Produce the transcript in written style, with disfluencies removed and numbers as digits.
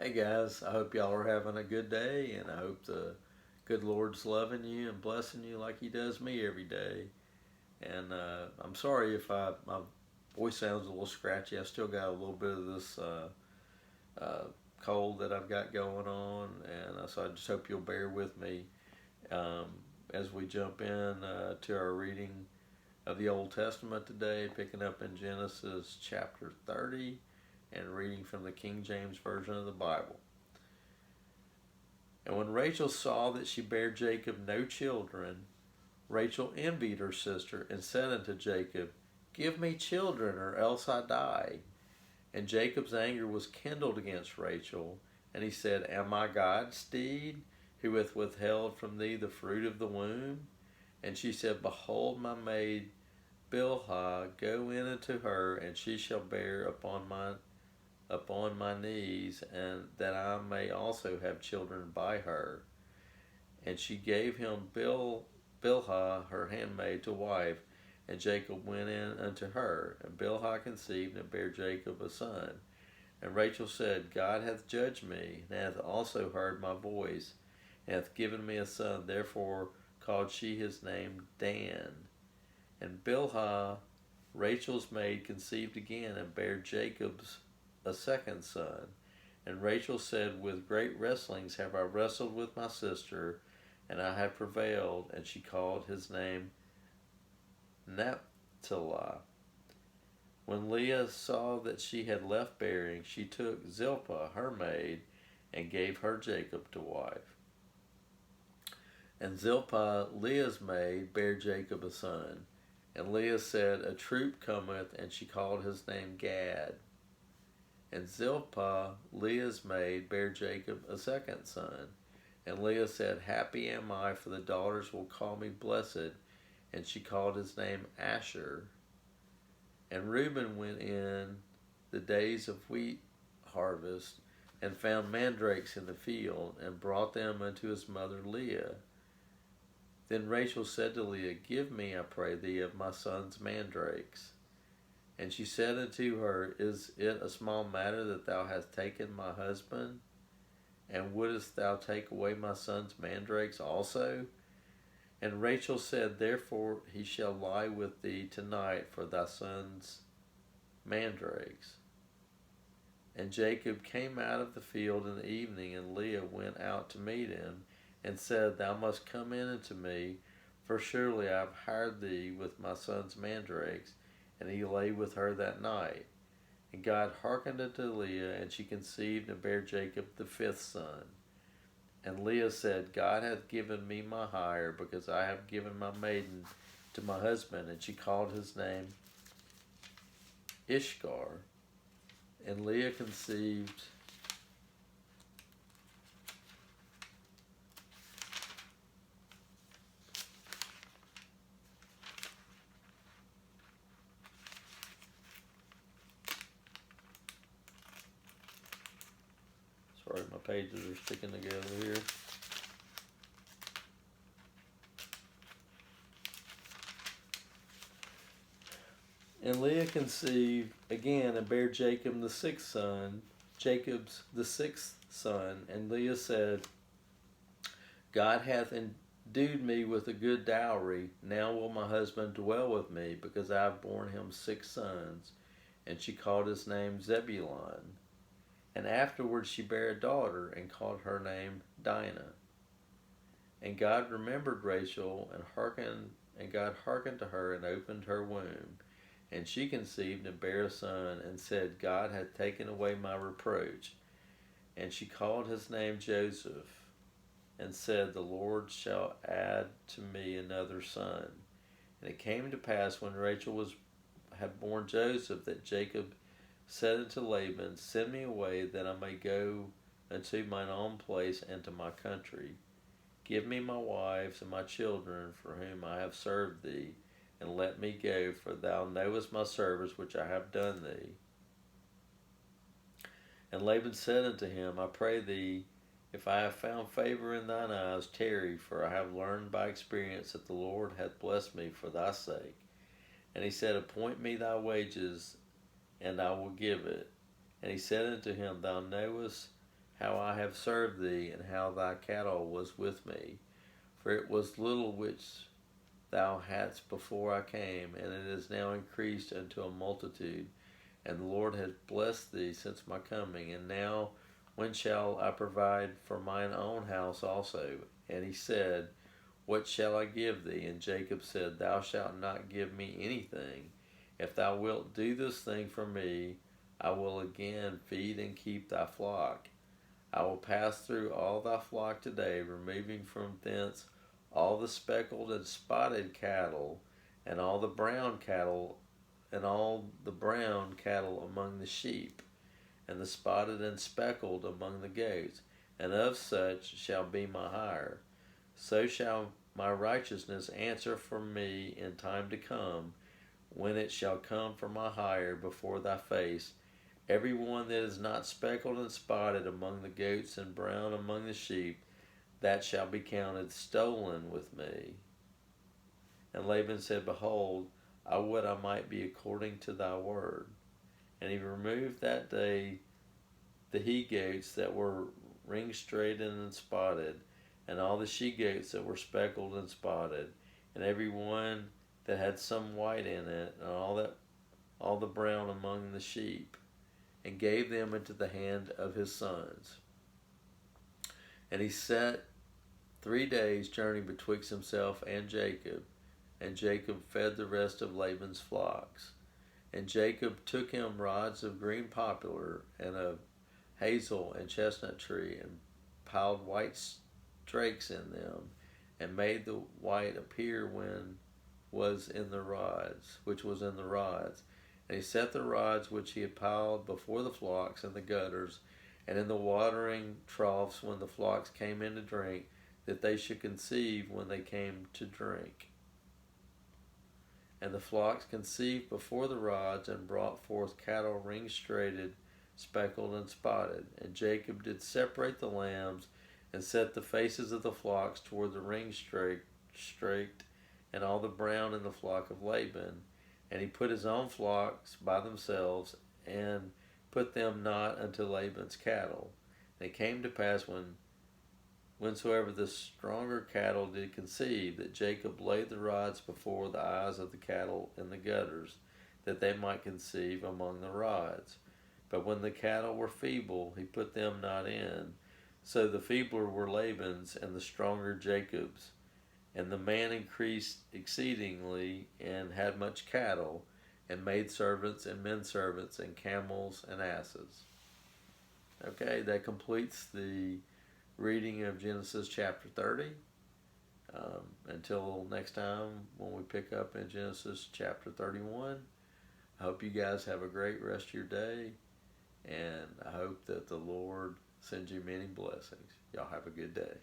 Hey guys, I hope y'all are having a good day, and I hope the good Lord's loving you and blessing you like He does me every day. And I'm sorry if my voice sounds a little scratchy. I still got a little bit of this uh, cold that I've got going on, and so I just hope you'll bear with me um, as we jump in to our reading of the Old Testament today, picking up in Genesis chapter 30 and reading from the King James Version of the Bible. And when Rachel saw that she bare Jacob no children, Rachel envied her sister and said unto Jacob, Give me children, or else I die. And Jacob's anger was kindled against Rachel, and he said, Am I God's deed, who hath withheld from thee the fruit of the womb? And she said, Behold my maid Bilhah, go in unto her, and she shall bear upon my knees, and that I may also have children by her. And she gave him Bilhah her handmaid to wife, and Jacob went in unto her. And Bilhah conceived and bare Jacob a son. And Rachel said, God hath judged me, and hath also heard my voice, and hath given me a son. Therefore called she his name Dan. And Bilhah, Rachel's maid, conceived again, and bare Jacob's a second son. And Rachel said, With great wrestlings have I wrestled with my sister, and I have prevailed. And she called his name Naphtali. When Leah saw that she had left bearing, she took Zilpah, her maid, and gave her Jacob to wife. And Zilpah, Leah's maid, bare Jacob a son. And Leah said, A troop cometh, and she called his name Gad. And Zilpah, Leah's maid, bare Jacob a second son. And Leah said, Happy am I, for the daughters will call me blessed. And she called his name Asher. And Reuben went in the days of wheat harvest, and found mandrakes in the field, and brought them unto his mother Leah. Then Rachel said to Leah, Give me, I pray thee, of my son's mandrakes. And she said unto her, Is it a small matter that thou hast taken my husband? And wouldest thou take away my son's mandrakes also? And Rachel said, Therefore he shall lie with thee tonight for thy son's mandrakes. And Jacob came out of the field in the evening, and Leah went out to meet him, and said, Thou must come in unto me, for surely I have hired thee with my son's mandrakes. And he lay with her that night. And God hearkened unto Leah, and she conceived and bare Jacob the fifth son. And Leah said, God hath given me my hire, because I have given my maiden to my husband. And she called his name Ishkar. And Leah conceived Sorry, my pages are sticking together here. And Leah conceived again and bare Jacob the sixth son, Jacob's the sixth son. And Leah said, God hath endued me with a good dowry. Now will my husband dwell with me, because I have borne him 6 sons. And she called his name Zebulun. And afterward she bare a daughter, and called her name Dinah. And God remembered Rachel, and God hearkened to her, and opened her womb. And she conceived and bare a son, and said, God hath taken away my reproach. And she called his name Joseph, and said, The Lord shall add to me another son. And it came to pass, when Rachel had borne Joseph, that Jacob said unto Laban, Send me away, that I may go unto mine own place and to my country. Give me my wives and my children, for whom I have served thee, and let me go, for thou knowest my service which I have done thee. And Laban said unto him, I pray thee, if I have found favor in thine eyes, tarry, for I have learned by experience that the Lord hath blessed me for thy sake. And he said, Appoint me thy wages, and I will give it. And he said unto him, Thou knowest how I have served thee, and how thy cattle was with me. For it was little which thou hadst before I came, and it is now increased unto a multitude. And the Lord hath blessed thee since my coming. And now, when shall I provide for mine own house also? And he said, What shall I give thee? And Jacob said, Thou shalt not give me anything. If thou wilt do this thing for me, I will again feed and keep thy flock. I will pass through all thy flock today, removing from thence all the speckled and spotted cattle, and all the brown cattle, and all the brown cattle among the sheep, and the spotted and speckled among the goats, and of such shall be my hire. So shall my righteousness answer for me in time to come, when it shall come for my hire before thy face. Every one that is not speckled and spotted among the goats and brown among the sheep, that shall be counted stolen with me. And Laban said, Behold, I would I might be according to thy word. And he removed that day the he goats that were ring-straighted and spotted, and all the she goats that were speckled and spotted, and every one that had some white in it, and all the brown among the sheep, and gave them into the hand of his sons. And he set 3 days' journey betwixt himself and Jacob fed the rest of Laban's flocks. And Jacob took him rods of green poplar, and of hazel and chestnut tree, and piled white strakes in them, and made the white appear which was in the rods. And he set the rods which he had piled before the flocks in the gutters, and in the watering troughs when the flocks came in to drink, that they should conceive when they came to drink. And the flocks conceived before the rods, and brought forth cattle ring-straighted, speckled, and spotted. And Jacob did separate the lambs, and set the faces of the flocks toward the ring-straked, and all the brown in the flock of Laban. And he put his own flocks by themselves, and put them not unto Laban's cattle. And it came to pass, whensoever the stronger cattle did conceive, that Jacob laid the rods before the eyes of the cattle in the gutters, that they might conceive among the rods. But when the cattle were feeble, he put them not in. So the feebler were Laban's, and the stronger Jacob's. And the man increased exceedingly, and had much cattle, and maidservants, and menservants, and camels, and asses. Okay, that completes the reading of Genesis chapter 30. Until next time, when we pick up in Genesis chapter 31, I hope you guys have a great rest of your day, and I hope that the Lord sends you many blessings. Y'all have a good day.